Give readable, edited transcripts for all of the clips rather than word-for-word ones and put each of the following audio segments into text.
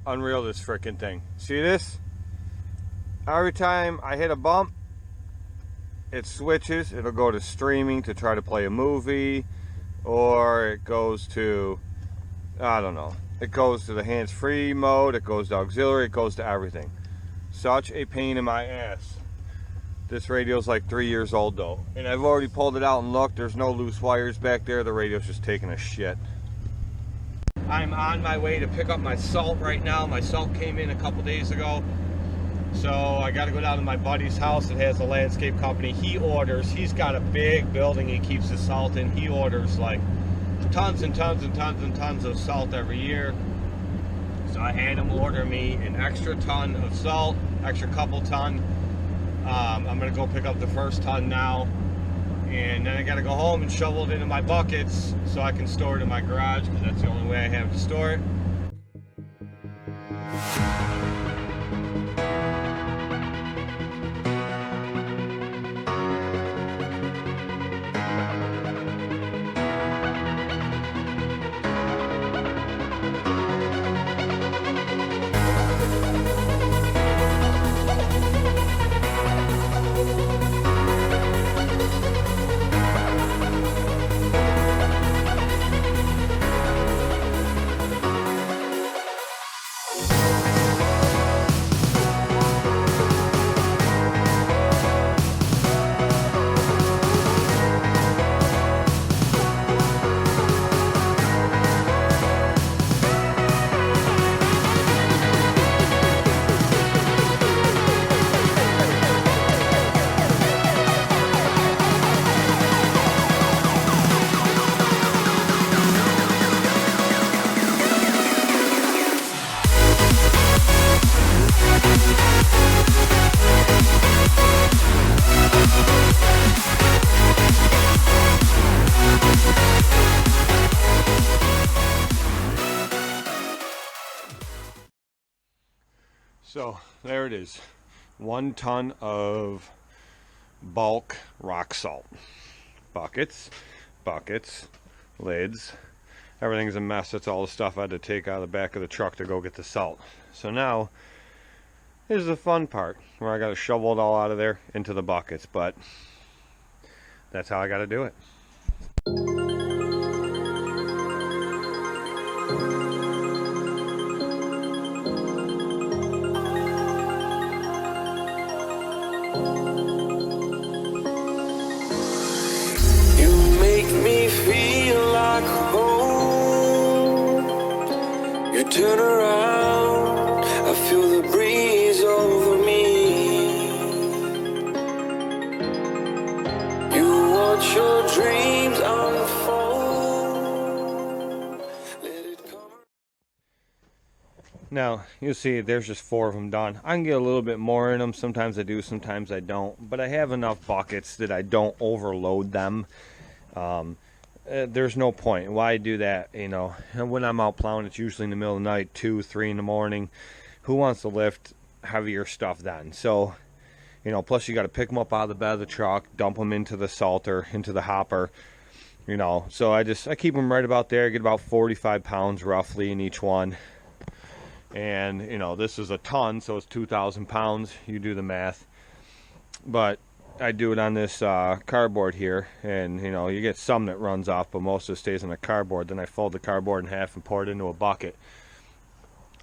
unreal, this freaking thing. See this? Every time I hit a bump, it switches. It'll go to streaming to try to play a movie, or it goes to, I don't know. It goes to the hands-free mode, it goes to auxiliary, it goes to everything. Such a pain in my ass. This radio's like 3 years old though. And I've already pulled it out and looked. There's no loose wires back there. The radio's just taking a shit. I'm on my way to pick up my salt right now. My salt came in a couple days ago. So I got to go down to my buddy's house that has a landscape company. He orders, he's got a big building he keeps the salt in. He orders like tons and tons and tons and tons of salt every year. So I had him order me an extra ton of salt, extra couple ton. I'm going to go pick up the first ton now, and then I got to go home and shovel it into my buckets so I can store it in my garage, because that's the only way I have to store it. So there it is, 1 ton of bulk rock salt. Buckets, lids, everything's a mess. That's all the stuff I had to take out of the back of the truck to go get the salt. So now, this is the fun part, where I got to shovel it all out of there into the buckets, but that's how I got to do it. Turn around, I feel the breeze over me. You watch your dreams unfold. Let it come. Now, you'll see there's just 4 of them done. I can get a little bit more in them. Sometimes I do, sometimes I don't. But I have enough buckets that I don't overload them. There's no point. Why do that, you know? When I'm out plowing, it's usually in the middle of the night, 2, 3 in the morning. Who wants to lift heavier stuff then? So, you know, plus you got to pick them up out of the bed of the truck, dump them into the salter, into the hopper, you know. So I keep them right about there. I get about 45 pounds roughly in each one. And, you know, this is a ton, so it's 2,000 pounds. You do the math. But I do it on this cardboard here, and you know, you get some that runs off, but most of it stays on the cardboard. Then I fold the cardboard in half and pour it into a bucket,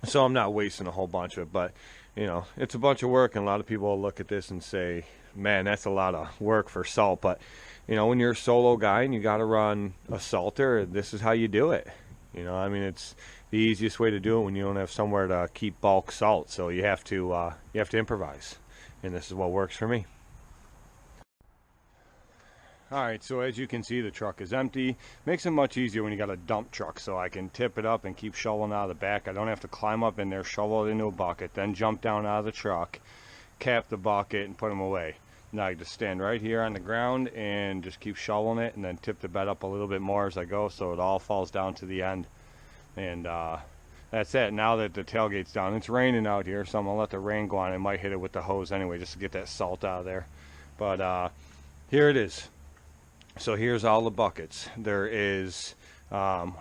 so I'm not wasting a whole bunch of it. But you know, it's a bunch of work, and a lot of people will look at this and say, man, that's a lot of work for salt. But you know, when you're a solo guy and you got to run a salter, this is how you do it. You know, I mean, it's the easiest way to do it when you don't have somewhere to keep bulk salt, so you have to improvise, and this is what works for me. Alright, so as you can see, the truck is empty. Makes it much easier when you got a dump truck, so I can tip it up and keep shoveling out of the back. I don't have to climb up in there, shovel it into a bucket, then jump down out of the truck, cap the bucket, and put them away. Now I just stand right here on the ground and just keep shoveling it, and then tip the bed up a little bit more as I go, so it all falls down to the end. And that's it. Now that the tailgate's down, it's raining out here, so I'm going to let the rain go on. I might hit it with the hose anyway, just to get that salt out of there. But here it is. So here's all the buckets. There is there's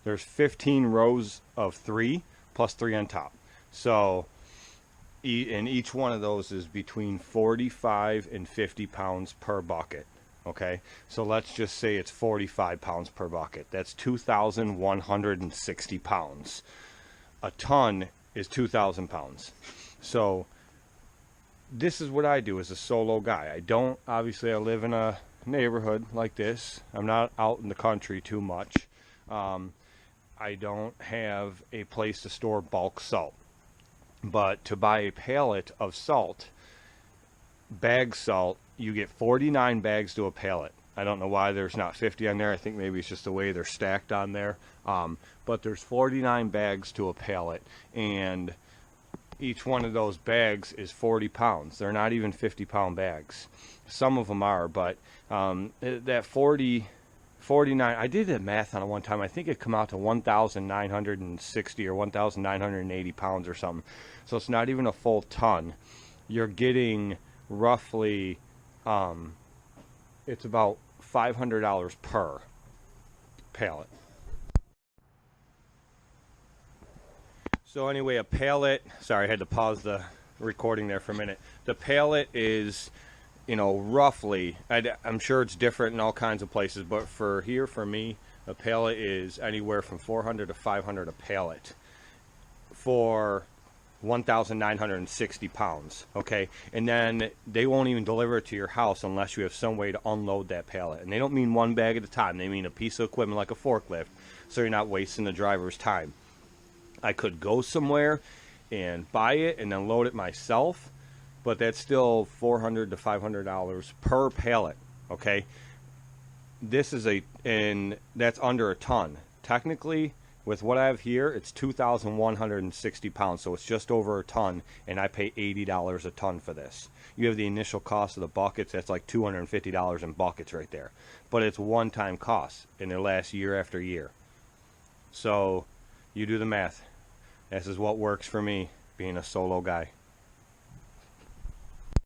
There's 15 rows of 3 plus 3 on top. So and each one of those is between 45 and 50 pounds per bucket. Okay, so let's just say it's 45 pounds per bucket. That's 2,160 pounds. A ton is 2,000 pounds. So this is what I do as a solo guy. Obviously I live in a neighborhood like this. I'm not out in the country too much. I don't have a place to store bulk salt. But to buy a pallet of salt, bag salt, you get 49 bags to a pallet. I don't know why there's not 50 on there. I think maybe it's just the way they're stacked on there. But there's 49 bags to a pallet, and each one of those bags is 40 pounds. They're not even 50-pound bags. Some of them are, but that 49, I did the math on it one time. I think it come out to 1,960 or 1,980 pounds or something. So it's not even a full ton. You're getting roughly, it's about $500 per pallet. So anyway, a pallet, sorry, I had to pause the recording there for a minute. The pallet is, roughly, I'm sure it's different in all kinds of places, but for me, a pallet is anywhere from 400 to 500 a pallet for 1,960 pounds, okay? And then they won't even deliver it to your house unless you have some way to unload that pallet. And they don't mean one bag at a time. They mean a piece of equipment like a forklift, so you're not wasting the driver's time. I could go somewhere and buy it and then load it myself, but that's still $400 to $500 per pallet, okay? This is and that's under a ton. Technically, with what I have here, it's 2,160 pounds, so it's just over a ton, and I pay $80 a ton for this. You have the initial cost of the buckets, that's like $250 in buckets right there. But it's one-time cost, and it lasts year after year. So, you do the math. This is what works for me, being a solo guy.